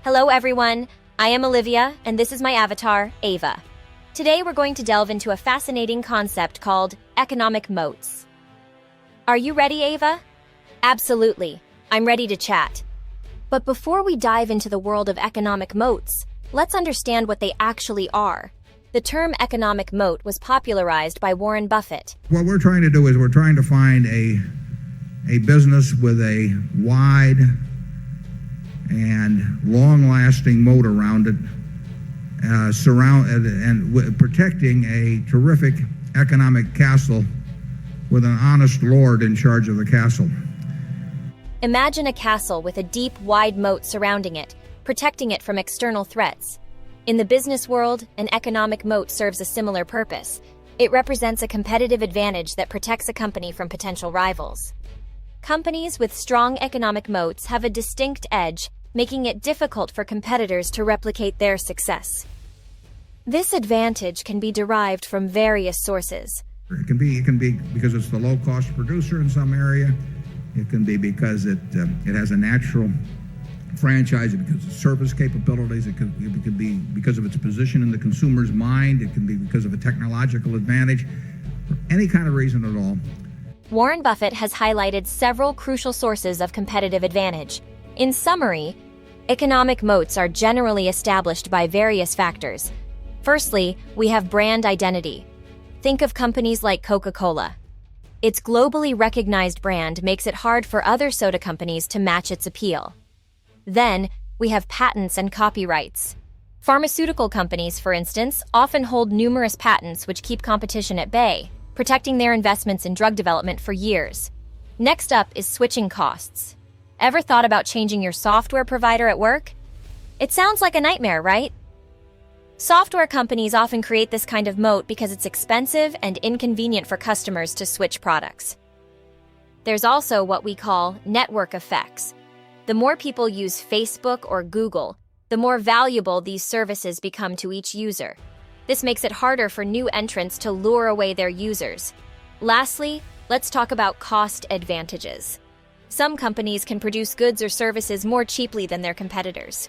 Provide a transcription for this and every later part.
Hello everyone, I am Olivia, and this is my avatar, Ava. Today we're going to delve into a fascinating concept called economic moats. Are you ready, Ava? Absolutely, I'm ready to chat. But before we dive into the world of economic moats, let's understand what they actually are. The term economic moat was popularized by Warren Buffett. What we're trying to do is we're trying to find a business with a wide and long-lasting moat around it, protecting a terrific economic castle with an honest lord in charge of the castle. Imagine a castle with a deep, wide moat surrounding it, protecting it from external threats. In the business world, an economic moat serves a similar purpose. It represents a competitive advantage that protects a company from potential rivals. Companies with strong economic moats have a distinct edge, making it difficult for competitors to replicate their success. This advantage can be derived from various sources. It can be because it's the low-cost producer in some area. It can be because it has a natural franchise, because of service capabilities. It could be because of its position in the consumer's mind. It can be because of a technological advantage. For any kind of reason at all. Warren Buffett has highlighted several crucial sources of competitive advantage. In summary, economic moats are generally established by various factors. Firstly, we have brand identity. Think of companies like Coca-Cola. Its globally recognized brand makes it hard for other soda companies to match its appeal. Then, we have patents and copyrights. Pharmaceutical companies, for instance, often hold numerous patents which keep competition at bay, protecting their investments in drug development for years. Next up is switching costs. Ever thought about changing your software provider at work? It sounds like a nightmare, right? Software companies often create this kind of moat because it's expensive and inconvenient for customers to switch products. There's also what we call network effects. The more people use Facebook or Google, the more valuable these services become to each user. This makes it harder for new entrants to lure away their users. Lastly, let's talk about cost advantages. Some companies can produce goods or services more cheaply than their competitors.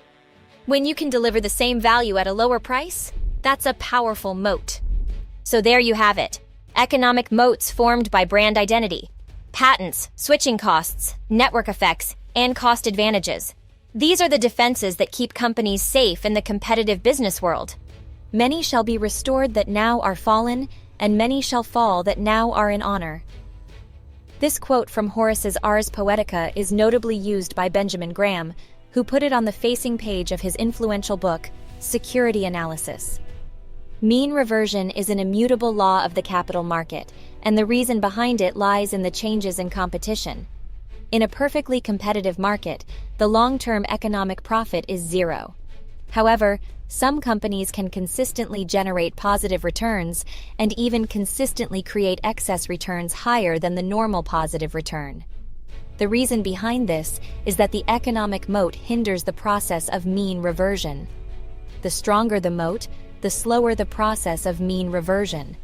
When you can deliver the same value at a lower price, that's a powerful moat. So there you have it. Economic moats formed by brand identity, patents, switching costs, network effects, and cost advantages. These are the defenses that keep companies safe in the competitive business world. Many shall be restored that now are fallen, and many shall fall that now are in honor. This quote from Horace's Ars Poetica is notably used by Benjamin Graham, who put it on the facing page of his influential book, Security Analysis. Mean reversion is an immutable law of the capital market, and the reason behind it lies in the changes in competition. In a perfectly competitive market, the long-term economic profit is zero. However, some companies can consistently generate positive returns and even consistently create excess returns higher than the normal positive return. The reason behind this is that the economic moat hinders the process of mean reversion. The stronger the moat, the slower the process of mean reversion.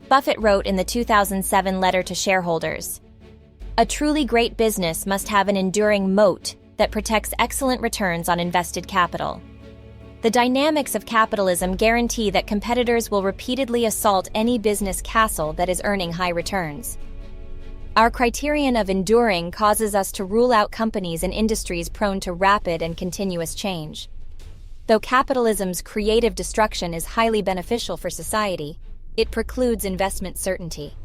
Buffett wrote in the 2007 letter to shareholders, "A truly great business must have an enduring moat that protects excellent returns on invested capital." The dynamics of capitalism guarantee that competitors will repeatedly assault any business castle that is earning high returns. Our criterion of enduring causes us to rule out companies and industries prone to rapid and continuous change. Though capitalism's creative destruction is highly beneficial for society, it precludes investment certainty.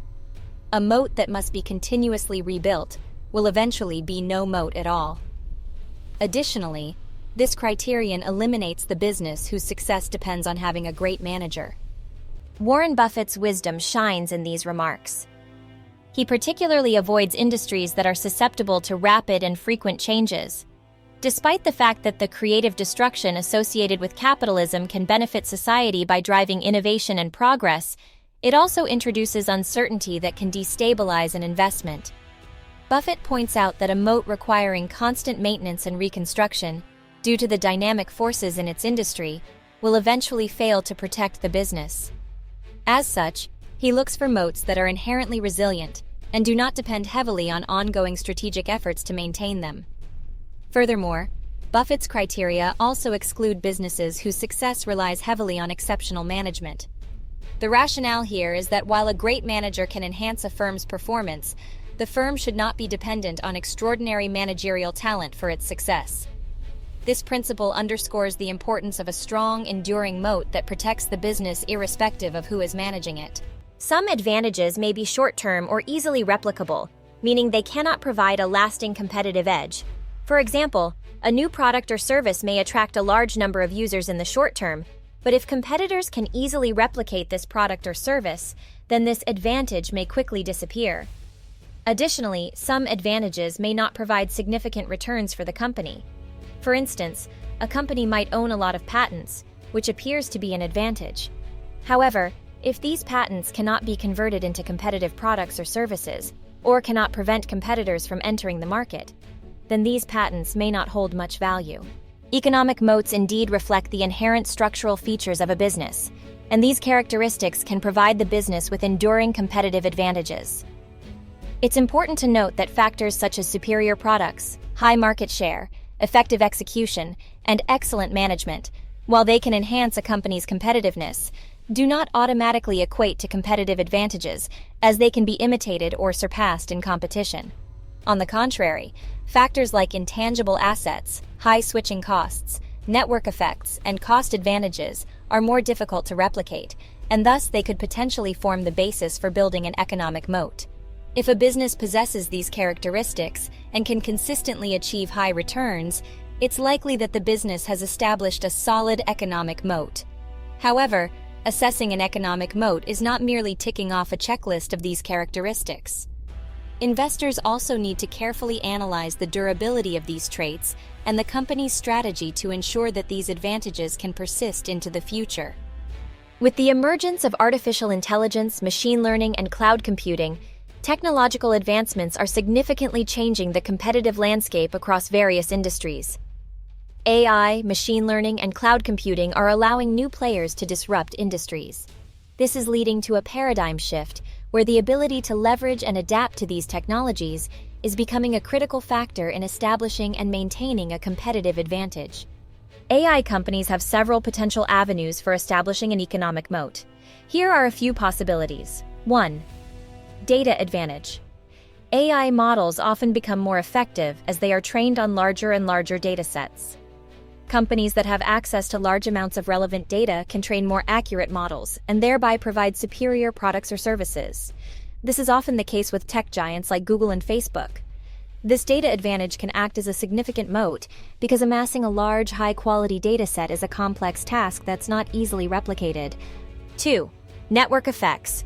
A moat that must be continuously rebuilt will eventually be no moat at all. Additionally, this criterion eliminates the business whose success depends on having a great manager. Warren Buffett's wisdom shines in these remarks. He particularly avoids industries that are susceptible to rapid and frequent changes. Despite the fact that the creative destruction associated with capitalism can benefit society by driving innovation and progress, it also introduces uncertainty that can destabilize an investment. Buffett points out that a moat requiring constant maintenance and reconstruction, due to the dynamic forces in its industry, will eventually fail to protect the business. As such, he looks for moats that are inherently resilient and do not depend heavily on ongoing strategic efforts to maintain them. Furthermore, Buffett's criteria also exclude businesses whose success relies heavily on exceptional management. The rationale here is that while a great manager can enhance a firm's performance, the firm should not be dependent on extraordinary managerial talent for its success. This principle underscores the importance of a strong, enduring moat that protects the business irrespective of who is managing it. Some advantages may be short-term or easily replicable, meaning they cannot provide a lasting competitive edge. For example, a new product or service may attract a large number of users in the short term, but if competitors can easily replicate this product or service, then this advantage may quickly disappear. Additionally, some advantages may not provide significant returns for the company. For instance, a company might own a lot of patents, which appears to be an advantage. However, if these patents cannot be converted into competitive products or services, or cannot prevent competitors from entering the market, then these patents may not hold much value. Economic moats indeed reflect the inherent structural features of a business, and these characteristics can provide the business with enduring competitive advantages. It's important to note that factors such as superior products, high market share, effective execution, and excellent management, while they can enhance a company's competitiveness, do not automatically equate to competitive advantages, as they can be imitated or surpassed in competition. On the contrary, factors like intangible assets, high switching costs, network effects, and cost advantages are more difficult to replicate, and thus they could potentially form the basis for building an economic moat. If a business possesses these characteristics and can consistently achieve high returns, it's likely that the business has established a solid economic moat. However, assessing an economic moat is not merely ticking off a checklist of these characteristics. Investors also need to carefully analyze the durability of these traits and the company's strategy to ensure that these advantages can persist into the future. With the emergence of artificial intelligence, machine learning, and cloud computing, technological advancements are significantly changing the competitive landscape across various industries. AI, machine learning, and cloud computing are allowing new players to disrupt industries. This is leading to a paradigm shift where the ability to leverage and adapt to these technologies is becoming a critical factor in establishing and maintaining a competitive advantage. AI companies have several potential avenues for establishing an economic moat. Here are a few possibilities. 1. Data advantage. AI models often become more effective as they are trained on larger and larger data sets. Companies that have access to large amounts of relevant data can train more accurate models and thereby provide superior products or services. This is often the case with tech giants like Google and Facebook. This data advantage can act as a significant moat because amassing a large, high-quality data set is a complex task that's not easily replicated. 2. Network effects.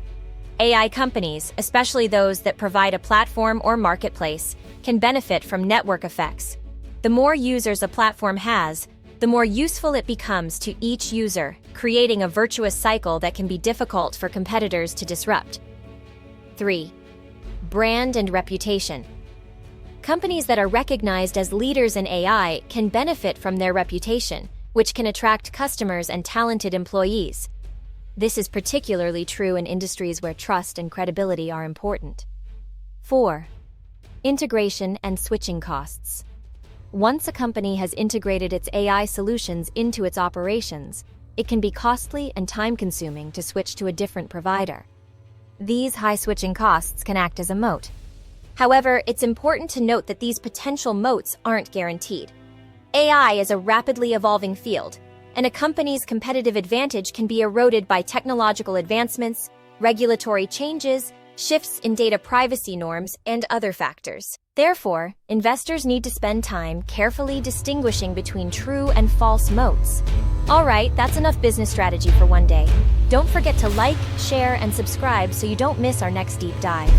AI companies, especially those that provide a platform or marketplace, can benefit from network effects. The more users a platform has, the more useful it becomes to each user, creating a virtuous cycle that can be difficult for competitors to disrupt. 3. Brand and reputation. Companies that are recognized as leaders in AI can benefit from their reputation, which can attract customers and talented employees. This is particularly true in industries where trust and credibility are important. 4. Integration and switching costs. Once a company has integrated its AI solutions into its operations, it can be costly and time-consuming to switch to a different provider. These high switching costs can act as a moat. However, it's important to note that these potential moats aren't guaranteed. AI is a rapidly evolving field, and a company's competitive advantage can be eroded by technological advancements, regulatory changes, shifts in data privacy norms, and other factors. Therefore, investors need to spend time carefully distinguishing between true and false moats. All right, that's enough business strategy for one day. Don't forget to like, share, and subscribe so you don't miss our next deep dive.